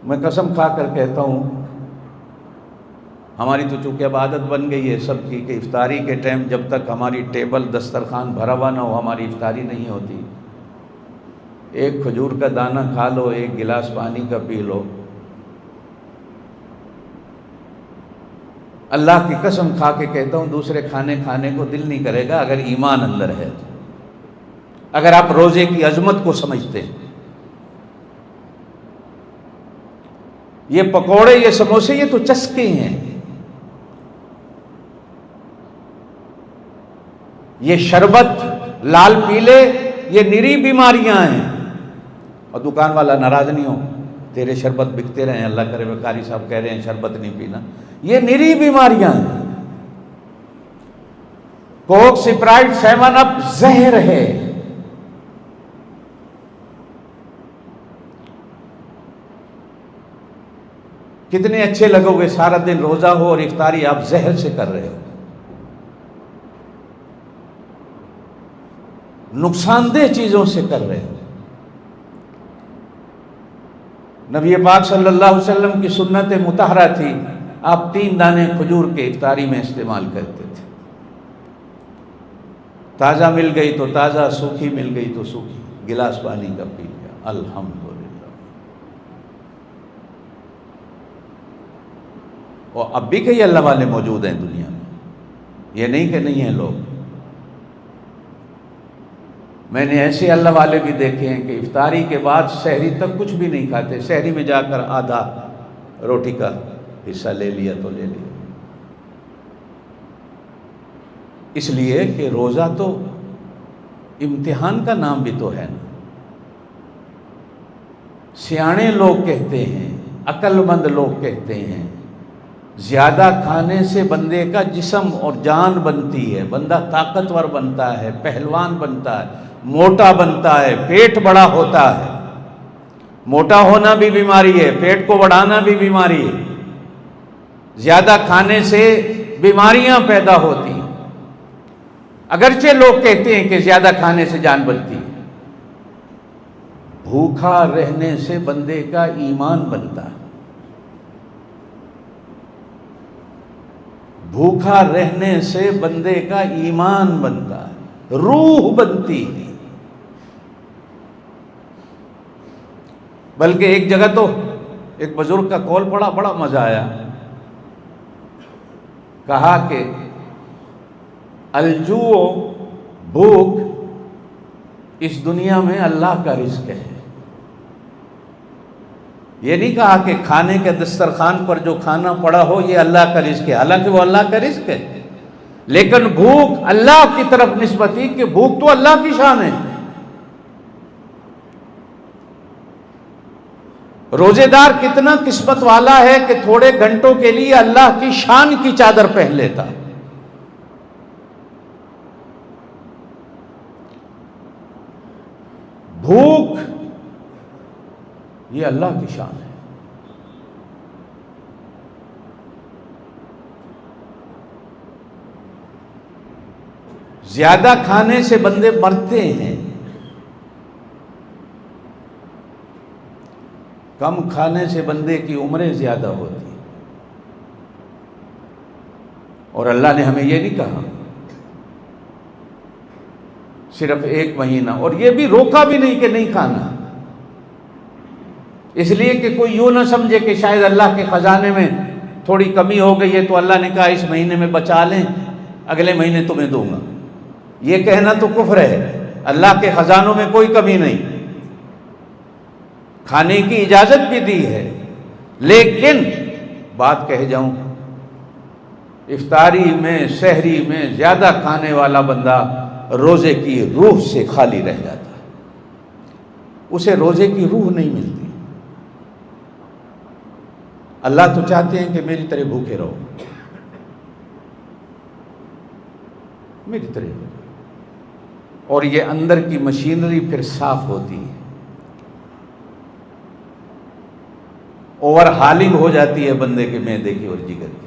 میں قسم کھا کر کہتا ہوں، ہماری تو چونکہ اب عادت بن گئی ہے سب کی کہ افطاری کے ٹائم جب تک ہماری ٹیبل دسترخوان بھرا ہوا نہ ہو ہماری افطاری نہیں ہوتی۔ ایک کھجور کا دانہ کھا لو، ایک گلاس پانی کا پی لو، اللہ کی قسم کھا کے کہتا ہوں دوسرے کھانے کھانے کو دل نہیں کرے گا اگر ایمان اندر ہے تو، اگر آپ روزے کی عظمت کو سمجھتے ہیں۔ یہ پکوڑے، یہ سموسے، یہ تو چسکے ہیں، یہ شربت لال پیلے یہ نری بیماریاں ہیں۔ اور دکان والا ناراض نہیں ہو، تیرے شربت بکتے رہے ہیں، اللہ کرے قاری صاحب کہہ رہے ہیں شربت نہیں پینا، یہ نری بیماریاں ہیں۔ کوک، سپرائٹ، 7 اپ زہر ہے۔ کتنے اچھے لگو گے سارا دن روزہ ہو اور افطاری آپ زہر سے کر رہے ہو، نقصان دہ چیزوں سے کر رہے ہو۔ نبی پاک صلی اللہ علیہ وسلم کی سنت مطہرہ تھی، آپ 3 دانے کھجور کے افطاری میں استعمال کرتے تھے۔ تازہ مل گئی تو تازہ، سوکھی مل گئی تو سوکھی، گلاس پانی کا پی لیا، الحمدللہ۔ اور اب بھی کئی اللہ والے موجود ہیں دنیا میں، یہ نہیں کہ نہیں ہیں لوگ۔ میں نے ایسے اللہ والے بھی دیکھے ہیں کہ افطاری کے بعد سحری تک کچھ بھی نہیں کھاتے، سحری میں جا کر آدھا روٹی کا حصہ لے لیا تو لے لیا، اس لیے کہ روزہ تو امتحان کا نام بھی تو ہے نا۔ سیانے لوگ کہتے ہیں، عقل مند لوگ کہتے ہیں، زیادہ کھانے سے بندے کا جسم اور جان بنتی ہے، بندہ طاقتور بنتا ہے، پہلوان بنتا ہے، موٹا بنتا ہے، پیٹ بڑا ہوتا ہے۔ موٹا ہونا بھی بیماری ہے، پیٹ کو بڑھانا بھی بیماری ہے۔ زیادہ کھانے سے بیماریاں پیدا ہوتی ہیں، اگرچہ لوگ کہتے ہیں کہ زیادہ کھانے سے جان بنتی ہے۔ بھوکا رہنے سے بندے کا ایمان بنتا ہے، بھوکا رہنے سے بندے کا ایمان بنتا ہے، روح بنتی ہے۔ بلکہ ایک جگہ تو ایک بزرگ کا قول پڑا، بڑا مزہ آیا، کہا کہ الجوع، بھوک، اس دنیا میں اللہ کا رزق ہے۔ یہ نہیں کہا کہ کھانے کے دسترخوان پر جو کھانا پڑا ہو یہ اللہ کا رزق ہے، حالانکہ وہ اللہ کا رزق ہے، لیکن بھوک اللہ کی طرف نسبت ہی کہ بھوک تو اللہ کی شان ہے۔ روزے دار کتنا قسمت والا ہے کہ تھوڑے گھنٹوں کے لیے اللہ کی شان کی چادر پہن لیتا۔ بھوک یہ اللہ کی شان ہے۔ زیادہ کھانے سے بندے مرتے ہیں، کم کھانے سے بندے کی عمریں زیادہ ہوتی ہیں۔ اور اللہ نے ہمیں یہ نہیں کہا صرف 1 مہینہ، اور یہ بھی روکا بھی نہیں کہ نہیں کھانا، اس لیے کہ کوئی یوں نہ سمجھے کہ شاید اللہ کے خزانے میں تھوڑی کمی ہو گئی ہے تو اللہ نے کہا اس مہینے میں بچا لیں، اگلے مہینے تمہیں دوں گا۔ یہ کہنا تو کفر ہے، اللہ کے خزانوں میں کوئی کمی نہیں، کھانے کی اجازت بھی دی ہے، لیکن بات کہہ جاؤں، افطاری میں، سحری میں زیادہ کھانے والا بندہ روزے کی روح سے خالی رہ جاتا ہے، اسے روزے کی روح نہیں ملتی۔ اللہ تو چاہتے ہیں کہ میری طرح بھوکے رہو، میری طرح، اور یہ اندر کی مشینری پھر صاف ہوتی ہے، اوور ہالنگ ہو جاتی ہے بندے کے معدے کی اور جگر کی۔